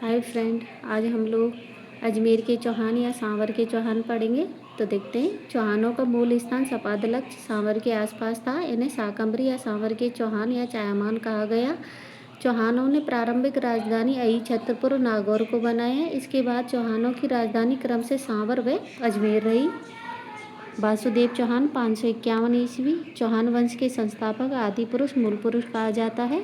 Hi friend, आज हम लोग अजमेर के चौहान या सांवर के चौहान पढ़ेंगे। तो देखते हैं। चौहानों का मूल स्थान सपादलक्ष सांवर के आसपास था। इन्हें शाकंभरी या सांवर के चौहान या चायमान कहा गया। चौहानों ने प्रारंभिक राजधानी अई छत्रपुर नागौर को बनाया। इसके बाद चौहानों की राजधानी क्रम से सांवर व अजमेर रही। वासुदेव चौहान 551 ईस्वी चौहान वंश के संस्थापक आदि पुरुष मूल पुरुष कहा जाता है।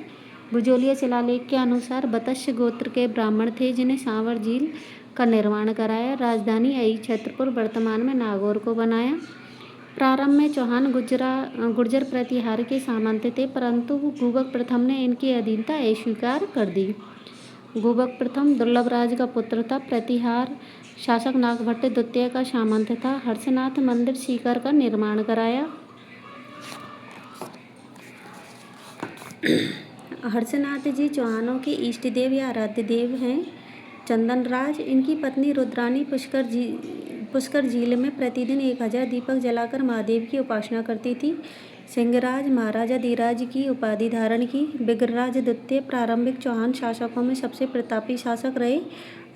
भुजोलिया शिलालेख के अनुसार बतस्य गोत्र के ब्राह्मण थे जिन्हें सांवर झील का निर्माण कराया। राजधानी अई छत्रपुर वर्तमान में नागौर को बनाया। प्रारंभ में चौहान गुर्जर प्रतिहार के सामंत थे, परंतु गुबक प्रथम ने इनकी अधीनता अस्वीकार कर दी। गुबक प्रथम दुर्लभ राज का पुत्र था। प्रतिहार शासक नागभट्ट द्वितीय का सामंत था। हर्षनाथ मंदिर सीकर का निर्माण कराया। हर्षनाथ जी चौहानों के इष्ट देव या आराध्य देव हैं। चंदन राज इनकी पत्नी रुद्रानी पुष्कर झील में प्रतिदिन 1000 दीपक जलाकर महादेव की उपासना करती थी। सिंहराज महाराजा धीराज की उपाधि धारण की। बिग्रराज द्वितीय प्रारंभिक चौहान शासकों में सबसे प्रतापी शासक रहे।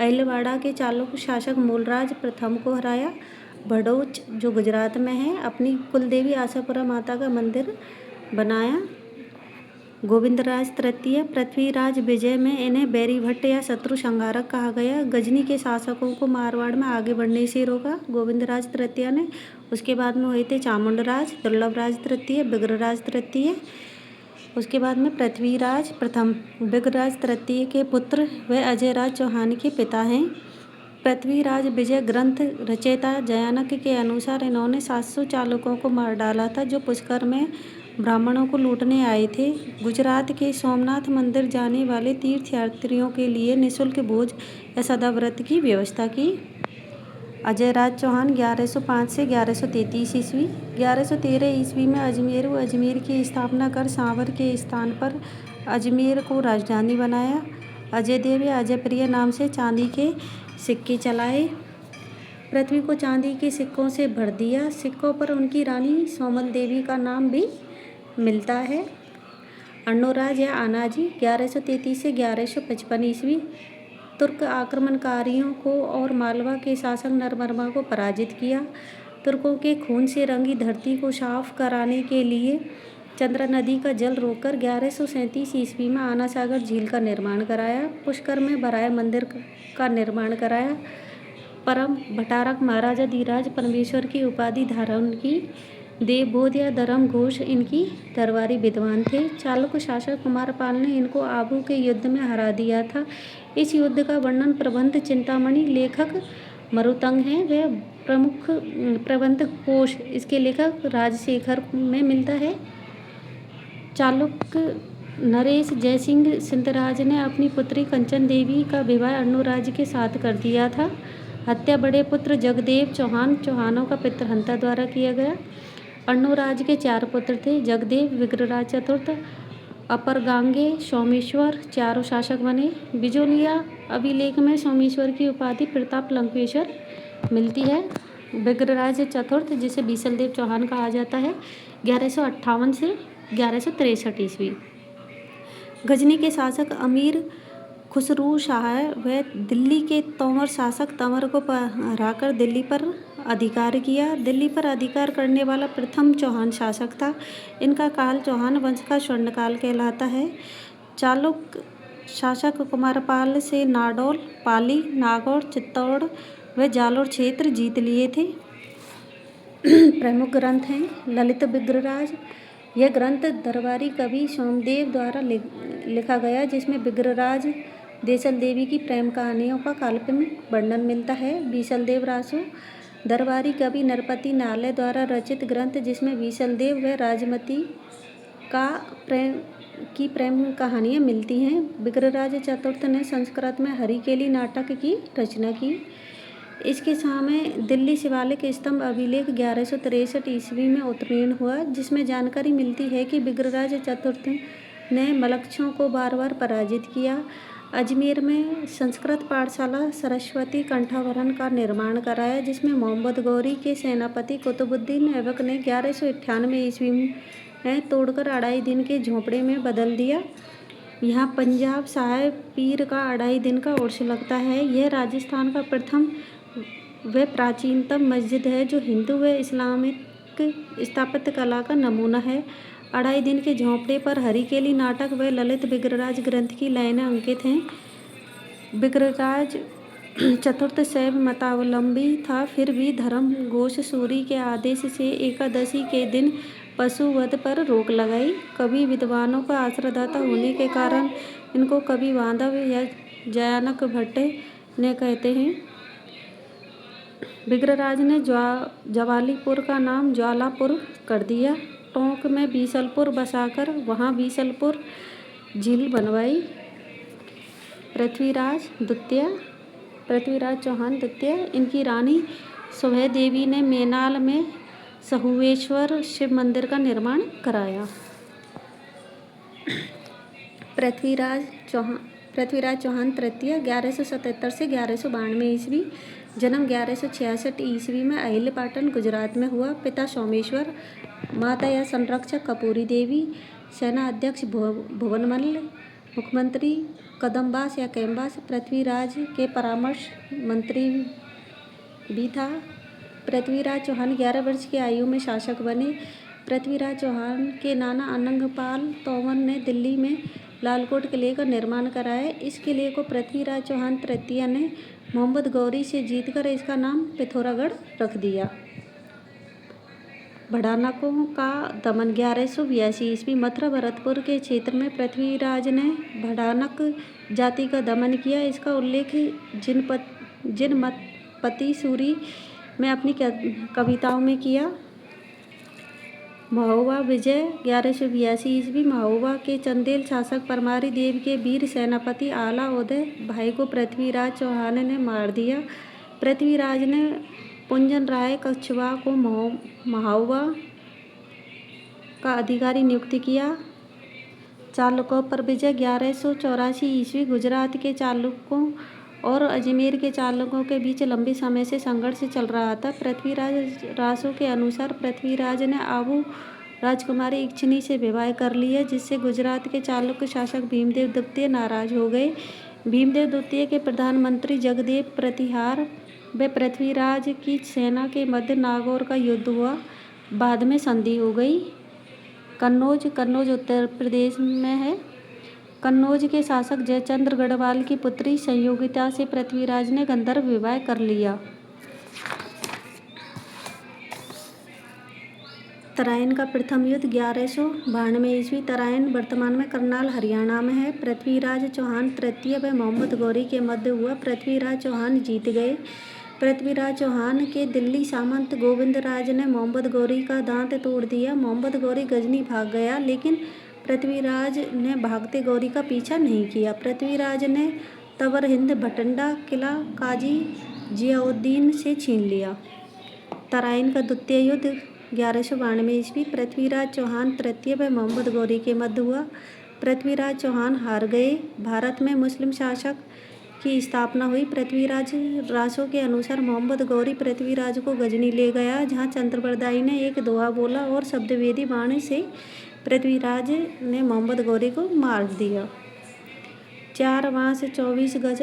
अहिलवाड़ा के चालुक्य शासक मूलराज प्रथम को हराया। भड़ोच जो गुजरात में है, अपनी कुलदेवी आशापुरा माता का मंदिर बनाया। गोविंदराज तृतीय पृथ्वीराज विजय में इन्हें बैरीभट्ट या शत्रु संहारक कहा गया। गजनी के शासकों को मारवाड़ में आगे बढ़ने से रोका गोविंदराज तृतीय ने। उसके बाद में हुए थे चामुंडराज, दुर्लभराज तृतीय, बिग्रराज तृतीय। उसके बाद में पृथ्वीराज प्रथम। बिग्रराज तृतीय के पुत्र व अजयराज चौहान के पिता हैं। पृथ्वीराज विजय ग्रंथ रचयिता जयानक के अनुसार इन्होंने 700 चालुकों को मार डाला था जो पुष्कर में ब्राह्मणों को लूटने आए थे। गुजरात के सोमनाथ मंदिर जाने वाले तीर्थयात्रियों के लिए निःशुल्क भोज या सदाव्रत की व्यवस्था की। अजयराज चौहान 1105 से 1133 ईस्वी। 1113 ईस्वी में अजमेर की स्थापना कर सांवर के स्थान पर अजमेर को राजधानी बनाया। अजय देव या अजय प्रिय नाम से चांदी के सिक्के चलाए। पृथ्वी को चांदी के सिक्कों से भर दिया। सिक्कों पर उनकी रानी सोमल देवी का नाम भी मिलता है। अन्नोराज या आनाजी 1133 से 1155 ईस्वी। तुर्क आक्रमणकारियों को और मालवा के शासक नरवर्मा को पराजित किया। तुर्कों के खून से रंगी धरती को साफ कराने के लिए चंद्रा नदी का जल रोककर 1137 ईस्वी में आना सागर झील का निर्माण कराया। पुष्कर में बराय मंदिर का निर्माण कराया। परम भट्टारक महाराजा धीराज परमेश्वर की उपाधि धारण की। देवबोध या धर्म घोष इनकी दरबारी विद्वान थे। चालुक्य शासक कुमारपाल ने इनको आबू के युद्ध में हरा दिया था। इस युद्ध का वर्णन प्रबंध चिंतामणि लेखक मरुतंग हैं। वह प्रमुख प्रबंध कोश इसके लेखक राजशेखर में मिलता है। चालुक्य नरेश जयसिंह सिंधराज ने अपनी पुत्री कंचन देवी का विवाह अन्नूराज के साथ कर दिया था। हत्या बड़े पुत्र जगदेव चौहान चौहानों का पितृहंता द्वारा किया गया। अन्नूराज के 4 पुत्र थे। जगदेव, विग्रराज चतुर्थ, अपरगांगे, सोमेश्वर चारों शासक बने। बिजोलिया अभिलेख में सोमेश्वर की उपाधि प्रताप लंकेश्वर मिलती है। विग्रराज चतुर्थ जिसे बीसलदेव चौहान कहा जाता है 1158 से 1163 ईस्वी। गजनी के शासक अमीर खुसरू शाह व दिल्ली के तोमर शासक तंवर को हराकर दिल्ली पर अधिकार किया। दिल्ली पर अधिकार करने वाला प्रथम चौहान शासक था। इनका काल चौहान वंश का स्वर्णकाल कहलाता है। चालुक्य शासक कुमारपाल से नाडौल, पाली, नागौर, चित्तौड़ व जालोर क्षेत्र जीत लिए थे। प्रमुख ग्रंथ हैं ललित बिग्रराज। यह ग्रंथ दरबारी कवि सोमदेव द्वारा लिखा गया, जिसमें बिग्रराज देसल देवी की प्रेम कहानियों का काल्पनिक वर्णन मिलता है। बीसलदेव रासो दरबारी कवि नरपति नाले द्वारा रचित ग्रंथ, जिसमें बीसलदेव व राजमती की प्रेम कहानियाँ मिलती हैं। बिग्रराज चतुर्थ ने संस्कृत में हरिकेली नाटक की रचना की। इसके सामने दिल्ली शिवालिक स्तंभ अभिलेख 1163 ईस्वी में उत्कीर्ण हुआ, जिसमें जानकारी मिलती है कि बिग्रराज चतुर्थ ने मलक्षों को बार बार पराजित किया। अजमेर में संस्कृत पाठशाला सरस्वती कंठाभरण का निर्माण कराया, जिसमें मोहम्मद गौरी के सेनापति कुतुबुद्दीन ऐबक ने 1198 ईस्वी में तोड़कर 2.5 दिन के झोंपड़े में बदल दिया। यहाँ पंजाब साहिब पीर का 2.5 दिन का उर्स लगता है। यह राजस्थान का प्रथम व प्राचीनतम मस्जिद है जो हिंदू व इस्लामिक स्थापत्य कला का नमूना है। 2.5 दिन के झोंपड़े पर हरिकेली नाटक व ललित विग्रहराज ग्रंथ की लाइनें अंकित हैं। विग्रहराज चतुर्थ शैव मतावलंबी था, फिर भी धर्म घोष सूरी के आदेश से एकादशी के दिन पशु वध पर रोक लगाई। कवि विद्वानों का आश्रयदाता होने के कारण इनको कवि बांधव या जयानक भट्ट ने कहते हैं। विग्रहराज ने जवालीपुर का नाम ज्वालापुर कर दिया। टोंक में बीसलपुर बसाकर वहाँ बीसलपुर झील बनवाई। पृथ्वीराज चौहान द्वितीय, इनकी रानी सुभय देवी ने मेनाल में सहुवेश्वर शिव मंदिर का निर्माण कराया। पृथ्वीराज चौहान तृतीय 1177 से 1192 ईस्वी, जन्म 1166 ईस्वी में अहिल्यापटन गुजरात में हुआ। पिता सोमेश्वर, माता या संरक्षक कपूरी देवी, सेना अध्यक्ष भुवनमल्ल, मुख्यमंत्री कदम्बास या कैम्बास, पृथ्वीराज के परामर्श मंत्री भी था। पृथ्वीराज चौहान 11 वर्ष की आयु में शासक बने। पृथ्वीराज चौहान के नाना अनंगपाल तोमर ने दिल्ली में लालकोट किले का निर्माण कराया। इस किले को पृथ्वीराज चौहान तृतीय ने मोहम्मद गौरी से जीतकर इसका नाम पिथौरागढ़ रख दिया। भड़ानकों का दमन 1182 ईस्वी, मथुरा भरतपुर के क्षेत्र में पृथ्वीराज ने भड़ानक जाति का दमन किया। इसका उल्लेख जिनपति सूरी में अपनी कविताओं में किया। महोबा विजय 1182 ईस्वी, महोबा के चंदेल शासक परमारी देव के वीर सेनापति आला उदय भाई को पृथ्वीराज चौहान ने मार दिया। पृथ्वीराज ने पुंजन राय कछवाहा को महोबा का अधिकारी नियुक्त किया। चालुक्यों पर विजय 1184 ईस्वी, गुजरात के चालुक्यों और अजमेर के चालुक्यों के बीच लंबे समय से संघर्ष चल रहा था। पृथ्वीराज रासो के अनुसार पृथ्वीराज ने आबू राजकुमारी इक्षिणी से विवाह कर लिया, जिससे गुजरात के चालुक्य शासक भीमदेव द्वितीय नाराज हो गए। भीमदेव द्वितीय के प्रधानमंत्री जगदेव प्रतिहार व पृथ्वीराज की सेना के मध्य नागौर का युद्ध हुआ। बाद में संधि हो गई। कन्नौज उत्तर प्रदेश में है। कन्नौज के शासक जयचंद्र गढ़वाल की पुत्री संयोगिता से पृथ्वीराज ने गंधर्व विवाह कर लिया। तराइन का प्रथम युद्ध 1192 ईस्वी, तराइन वर्तमान में करनाल हरियाणा में है। पृथ्वीराज चौहान तृतीय व मोहम्मद गौरी के मध्य हुआ। पृथ्वीराज चौहान जीत गए। पृथ्वीराज चौहान के दिल्ली सामंत गोविंदराज ने मोहम्मद गौरी का दांत तोड़ दिया। मोहम्मद गौरी गजनी भाग गया, लेकिन पृथ्वीराज ने भागते गौरी का पीछा नहीं किया। पृथ्वीराज ने तबर हिंद भटिंडा किला काजी जियाउद्दीन से छीन लिया। तराइन का द्वितीय युद्ध 1192 ईस्वी, पृथ्वीराज चौहान तृतीय व मोहम्मद गौरी के मध्य हुआ। पृथ्वीराज चौहान हार गए। भारत में मुस्लिम शासक की स्थापना हुई। पृथ्वीराज रासो के अनुसार मोहम्मद गौरी पृथ्वीराज को गजनी ले गया, जहाँ चंद्रबरदाई ने एक दोहा बोला और शब्दवेदी बाण से पृथ्वीराज ने मोहम्मद गौरी को मार दिया। 4 बांस 24 गज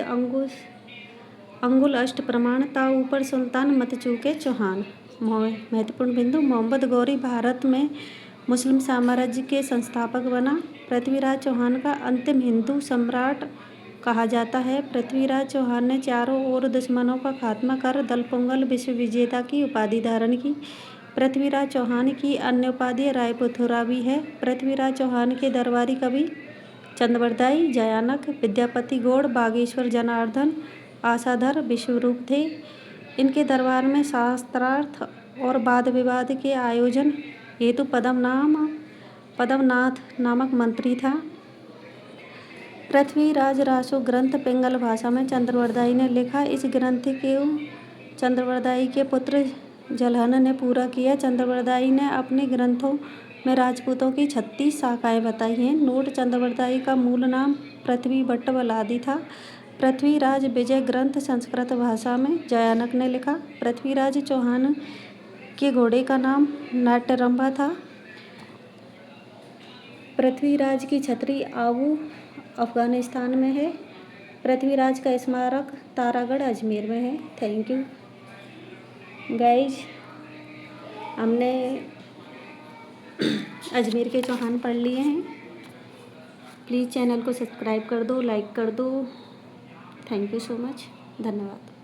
अंगुल अष्ट प्रमाण, ता ऊपर सुल्तान मत चूके चौहान। महत्वपूर्ण बिंदु, मोहम्मद गौरी भारत में मुस्लिम साम्राज्य के संस्थापक बना। पृथ्वीराज चौहान का अंतिम हिंदू सम्राट कहा जाता है। पृथ्वीराज चौहान ने चारों ओर दुश्मनों का खात्मा कर दलपोंगल विश्व विजेता की उपाधि धारण की। पृथ्वीराज चौहान की अन्य उपाधि रायपुथुरा भी है। पृथ्वीराज चौहान के दरबारी कवि चंद्रबरदाई, जयानक, विद्यापति गौड़, बागेश्वर जनार्दन, आशाधर विश्वरूप थे। इनके दरबार में शास्त्रार्थ और वाद विवाद के आयोजन हेतु पद्मनाथ नामक मंत्री था। पृथ्वीराज रासो ग्रंथ पिंगल भाषा में चंद्रबरदाई ने लिखा। इस ग्रंथ को चंद्रबरदाई के पुत्र जलहन ने पूरा किया। चंद्रबरदाई ने अपने ग्रंथों में राजपूतों की 36 शाखाएं बताई हैं। नोट, चंद्रबरदाई का मूल नाम पृथ्वी भट्ट बलादी था। पृथ्वीराज विजय ग्रंथ संस्कृत भाषा में जयानक ने लिखा। पृथ्वीराज चौहान के घोड़े का नाम नाट्यरंभा था। पृथ्वीराज की छतरी अफ़गानिस्तान में है। पृथ्वीराज का स्मारक तारागढ़ अजमेर में है। Thank you guys. हमने अजमेर के चौहान पढ़ लिए हैं। प्लीज़ चैनल को सब्सक्राइब कर दो, लाइक कर दो। Thank you so much. धन्यवाद।